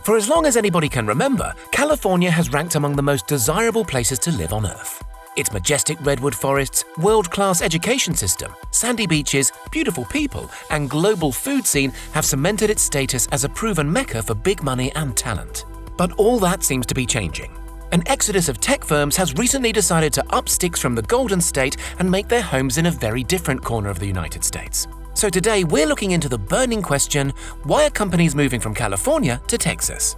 For as long as anybody can remember, California has ranked among the most desirable places to live on Earth. Its majestic redwood forests, world-class education system, sandy beaches, beautiful people, and global food scene have cemented its status as a proven mecca for big money and talent. But all that seems to be changing. An exodus of tech firms has recently decided to up sticks from the Golden State and make their homes in a very different corner of the United States. So today we're looking into the burning question, why are companies moving from California to Texas?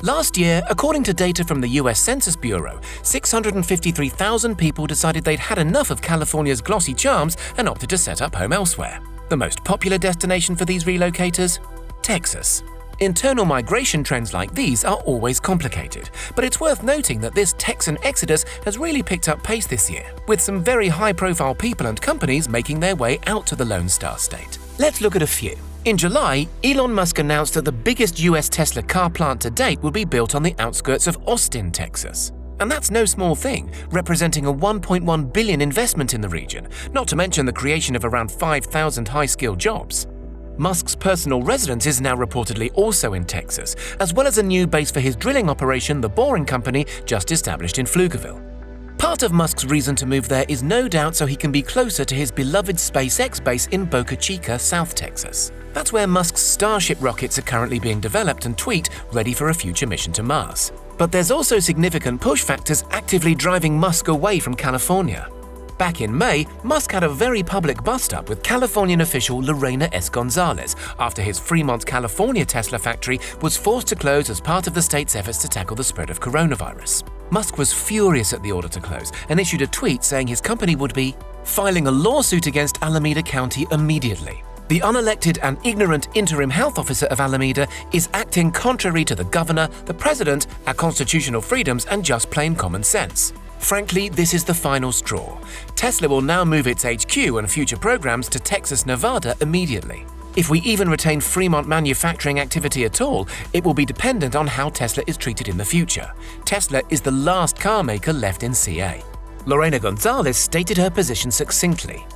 Last year, according to data from the US Census Bureau, 653,000 people decided they'd had enough of California's glossy charms and opted to set up home elsewhere. The most popular destination for these relocators? Texas. Internal migration trends like these are always complicated, but it's worth noting that this Texan exodus has really picked up pace this year, with some very high-profile people and companies making their way out to the Lone Star State. Let's look at a few. In July, Elon Musk announced that the biggest US Tesla car plant to date would be built on the outskirts of Austin, Texas. And that's no small thing, representing a $1.1 billion investment in the region, not to mention the creation of around 5,000 high-skilled jobs. Musk's personal residence is now reportedly also in Texas, as well as a new base for his drilling operation, the Boring Company, just established in Pflugerville. Part of Musk's reason to move there is no doubt so he can be closer to his beloved SpaceX base in Boca Chica, South Texas. That's where Musk's Starship rockets are currently being developed and tweaked, ready for a future mission to Mars. But there's also significant push factors actively driving Musk away from California. Back in May, Musk had a very public bust-up with Californian official Lorena S. Gonzalez after his Fremont, California Tesla factory was forced to close as part of the state's efforts to tackle the spread of coronavirus. Musk was furious at the order to close and issued a tweet saying his company would be filing a lawsuit against Alameda County immediately. The unelected and ignorant interim health officer of Alameda is acting contrary to the governor, the president, our constitutional freedoms, and just plain common sense. Frankly, this is the final straw. Tesla will now move its HQ and future programs to Texas, Nevada immediately. If we even retain Fremont manufacturing activity at all, it will be dependent on how Tesla is treated in the future. Tesla is the last car maker left in CA. Lorena Gonzalez stated her position succinctly.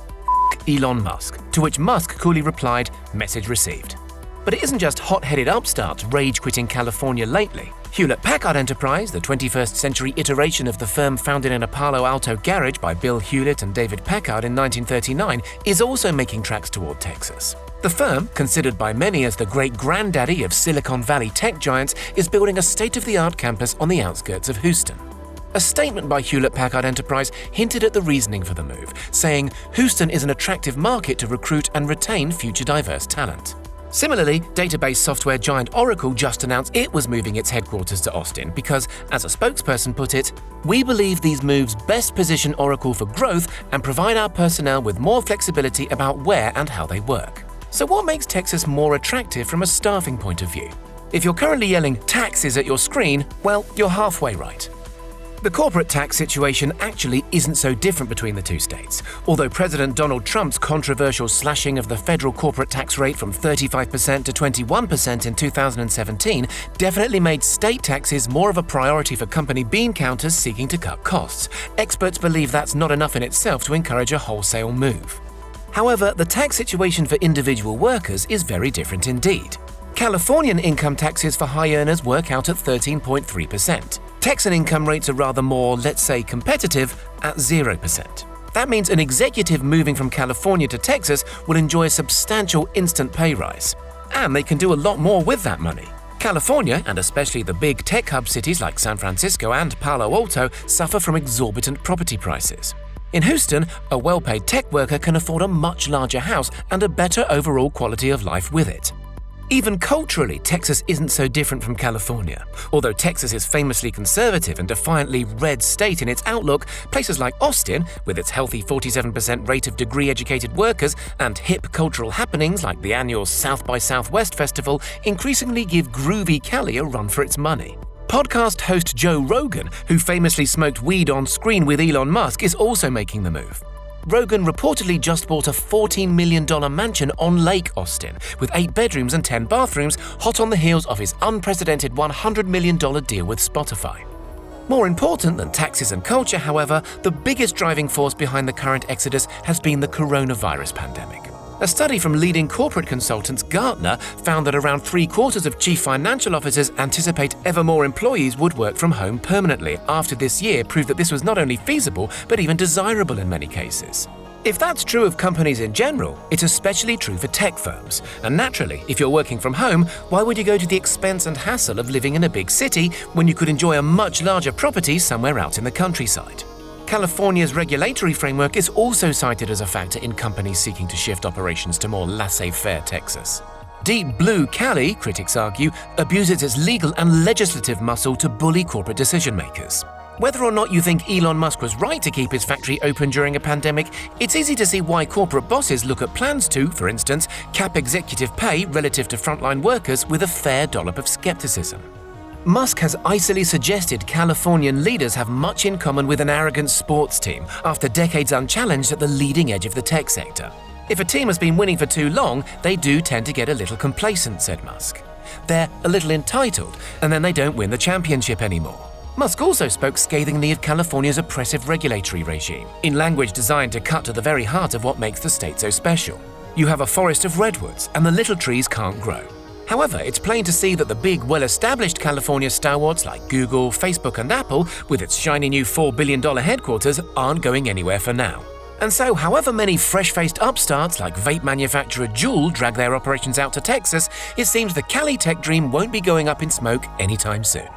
Elon Musk, to which Musk coolly replied, "Message received." But it isn't just hot-headed upstarts rage-quitting California lately. Hewlett-Packard Enterprise, the 21st century iteration of the firm founded in a Palo Alto garage by Bill Hewlett and David Packard in 1939, is also making tracks toward Texas. The firm, considered by many as the great granddaddy of Silicon Valley tech giants, is building a state-of-the-art campus on the outskirts of Houston. A statement by Hewlett-Packard Enterprise hinted at the reasoning for the move, saying Houston is an attractive market to recruit and retain future diverse talent. Similarly, database software giant Oracle just announced it was moving its headquarters to Austin because, as a spokesperson put it, "We believe these moves best position Oracle for growth and provide our personnel with more flexibility about where and how they work." So what makes Texas more attractive from a staffing point of view? If you're currently yelling taxes at your screen, well, you're halfway right. The corporate tax situation actually isn't so different between the two states, although President Donald Trump's controversial slashing of the federal corporate tax rate from 35% to 21% in 2017 definitely made state taxes more of a priority for company bean counters seeking to cut costs. Experts believe that's not enough in itself to encourage a wholesale move. However, the tax situation for individual workers is very different indeed. Californian income taxes for high earners work out at 13.3%. Texan income rates are rather more, let's say, competitive at 0%. That means an executive moving from California to Texas will enjoy a substantial instant pay rise. And they can do a lot more with that money. California, and especially the big tech hub cities like San Francisco and Palo Alto, suffer from exorbitant property prices. In Houston, a well-paid tech worker can afford a much larger house and a better overall quality of life with it. Even culturally, Texas isn't so different from California. Although Texas is famously conservative and defiantly red state in its outlook, places like Austin, with its healthy 47% rate of degree-educated workers and hip cultural happenings like the annual South by Southwest Festival, increasingly give groovy Cali a run for its money. Podcast host Joe Rogan, who famously smoked weed on screen with Elon Musk, is also making the move. Rogan reportedly just bought a $14 million mansion on Lake Austin, with 8 bedrooms and 10 bathrooms, hot on the heels of his unprecedented $100 million deal with Spotify. More important than taxes and culture, however, the biggest driving force behind the current exodus has been the coronavirus pandemic. A study from leading corporate consultants Gartner found that around 3/4 of chief financial officers anticipate ever more employees would work from home permanently after this year proved that this was not only feasible but even desirable in many cases. If that's true of companies in general, it's especially true for tech firms. And naturally, if you're working from home, why would you go to the expense and hassle of living in a big city when you could enjoy a much larger property somewhere out in the countryside? California's regulatory framework is also cited as a factor in companies seeking to shift operations to more laissez-faire Texas. Deep Blue Cali, critics argue, abuses its legal and legislative muscle to bully corporate decision-makers. Whether or not you think Elon Musk was right to keep his factory open during a pandemic, it's easy to see why corporate bosses look at plans to, for instance, cap executive pay relative to frontline workers with a fair dollop of skepticism. Musk has icily suggested Californian leaders have much in common with an arrogant sports team after decades unchallenged at the leading edge of the tech sector. If a team has been winning for too long, they do tend to get a little complacent, said Musk. They're a little entitled, and then they don't win the championship anymore. Musk also spoke scathingly of California's oppressive regulatory regime, in language designed to cut to the very heart of what makes the state so special. You have a forest of redwoods, and the little trees can't grow. However, it's plain to see that the big, well-established California stalwarts like Google, Facebook, and Apple, with its shiny new $4 billion headquarters, aren't going anywhere for now. And so, however many fresh-faced upstarts like vape manufacturer Juul drag their operations out to Texas, it seems the Cali tech dream won't be going up in smoke anytime soon.